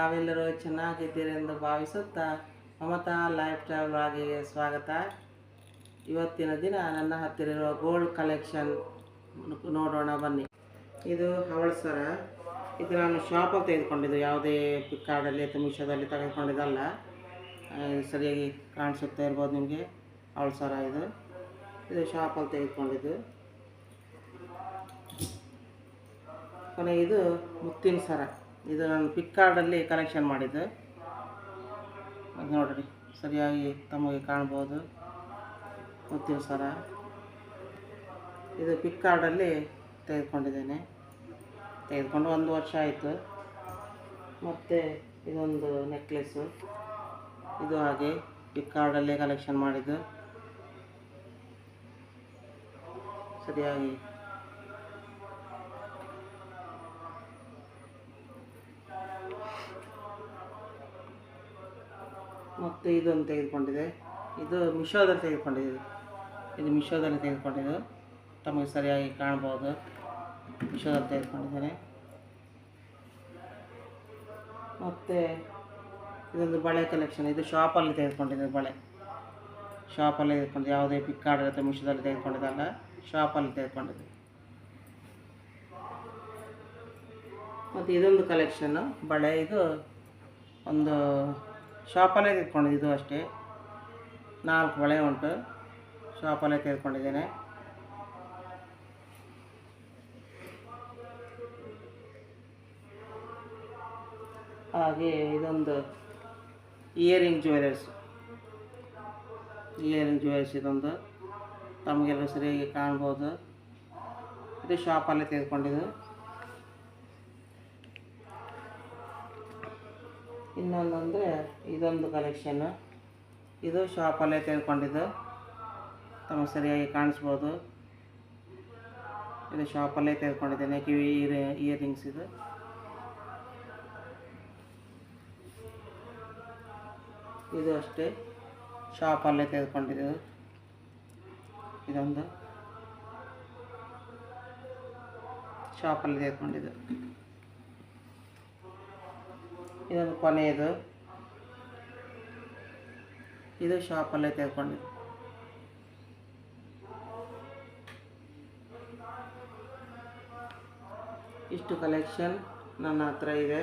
ತಾವೆಲ್ಲರೂ ಚೆನ್ನಾಗಿದ್ದೀರೆಂದು ಭಾವಿಸುತ್ತಾ Mamata life style ವ್ಲಾಗಿಗೆ ಸ್ವಾಗತ. ಇವತ್ತಿನ ದಿನ ನನ್ನ ಹತ್ತಿರ ಇರುವ ಗೋಲ್ಡ್ ಕಲೆಕ್ಷನ್ ನೋಡೋಣ ಬನ್ನಿ. ಇದು ಹವಳ ಸರ. ಇದು ನಾನು ಶಾಪಲ್ಲಿ ತೆಗೆದುಕೊಂಡಿದ್ದು, ಯಾವುದೇ ಫ್ಲಿಪ್ಕಾರ್ಟಲ್ಲಿ ಅಥವಾ ಮೀಶೋದಲ್ಲಿ ತೆಗೆದುಕೊಂಡಿದ್ದಲ್ಲ. ಸರಿಯಾಗಿ ಕಾಣಿಸುತ್ತಾ ಇರ್ಬೋದು ನಿಮಗೆ. ಹವಳ ಸರ ಇದು ಶಾಪಲ್ಲಿ ತೆಗೆದುಕೊಂಡಿದ್ದು. ಕೊನೆ ಇದು ಮುತ್ತಿನ ಸರ. ಇದು ನಾನು ಫ್ಲಿಪ್ಕಾರ್ಟಲ್ಲಿ ಕಲೆಕ್ಷನ್ ಮಾಡಿದ್ದು. ನೋಡಿರಿ, ಸರಿಯಾಗಿ ತಮಗೆ ಕಾಣ್ಬೋದು. ಮುತ್ತಿನ ಸರ ಇದು ಫ್ಲಿಪ್ಕಾರ್ಟಲ್ಲಿ ತೆಗೆದುಕೊಂಡಿದ್ದೇನೆ. ತೆಗೆದುಕೊಂಡು 1 ವರ್ಷ ಆಯಿತು. ಮತ್ತು ಇದೊಂದು ನೆಕ್ಲೆಸ್ಸು, ಇದು ಹಾಗೆ ಫ್ಲಿಪ್ಕಾರ್ಟಲ್ಲೇ ಕಲೆಕ್ಷನ್ ಮಾಡಿದ್ದು. ಸರಿಯಾಗಿ ಮತ್ತು ಇದೊಂದು ತೆಗೆದುಕೊಂಡಿದೆ. ಇದು ಮೀಶೋದಲ್ಲಿ ತೆಗೆದುಕೊಂಡಿದ್ದು. ತಮಗೆ ಸರಿಯಾಗಿ ಕಾಣ್ಬೋದು. ಮೀಶೋದಲ್ಲಿ ತೆಗೆದುಕೊಂಡಿದ್ದೇನೆ. ಮತ್ತು ಇದೊಂದು ಬಳೆ ಕಲೆಕ್ಷನ್. ಇದು ಶಾಪಲ್ಲಿ ತೆಗೆದುಕೊಂಡಿದ್ದೆ ಬಳೆ. ಶಾಪಲ್ಲಿ ತೆಗೆದುಕೊಂಡು, ಯಾವುದೇ ಫ್ಲಿಪ್ಕಾರ್ಟ್ ಅಥವಾ ಮೀಶೋದಲ್ಲಿ ತೆಗೆದುಕೊಂಡಿದ್ದಲ್ಲ, ಶಾಪಲ್ಲಿ ತೆಗೆದುಕೊಂಡಿದ್ದೆ. ಮತ್ತು ಇದೊಂದು ಕಲೆಕ್ಷನ್ನು ಬಳೆ. ಇದು ಒಂದು ಶಾಪಲ್ಲೇ ತೆಗೆದುಕೊಂಡಿದ್ದು. ಇದು ಅಷ್ಟೇ 4 ಬಳೆ ಉಂಟು. ಶಾಪಲ್ಲೇ ತೆಗೆದುಕೊಂಡಿದ್ದೇನೆ. ಹಾಗೆ ಇದೊಂದು ಇಯರಿಂಗ್ ಜ್ಯುವೆಲರ್ಸ್. ಇದೊಂದು ತಮಗೆಲ್ಲ ಸರಿಯಾಗಿ ಕಾಣ್ಬೋದು. ಇದು ಶಾಪಲ್ಲೇ ತೆಗೆದುಕೊಂಡಿದ್ದು. ಇನ್ನೊಂದಂದರೆ ಇದೊಂದು ಕಲೆಕ್ಷನ್ನು. ಇದು ಶಾಪಲ್ಲೇ ತೆಗೆದುಕೊಂಡಿದ್ದು. ತಮಗೆ ಸರಿಯಾಗಿ ಕಾಣಿಸ್ಬೋದು. ಇದು ಶಾಪಲ್ಲೇ ತೆಗೆದುಕೊಂಡಿದ್ದೇನೆ. ಕಿವಿ ಇಯರಿಂಗ್ಸ್ ಇದು ಅಷ್ಟೇ ಶಾಪಲ್ಲೇ ತೆಗೆದುಕೊಂಡಿದ್ದು. ಇದೊಂದು ಶಾಪಲ್ಲಿ ತೆಗೆದುಕೊಂಡಿದ್ದು. ಇದೊಂದು ಕೊನೆಯದು. ಇದು ಶಾಪಲ್ಲೇ ತೆಗೆದುಕೊಂಡಿದ್ದು. ಇಷ್ಟು ಕಲೆಕ್ಷನ್ ನನ್ನ ಹತ್ರ ಇದೆ.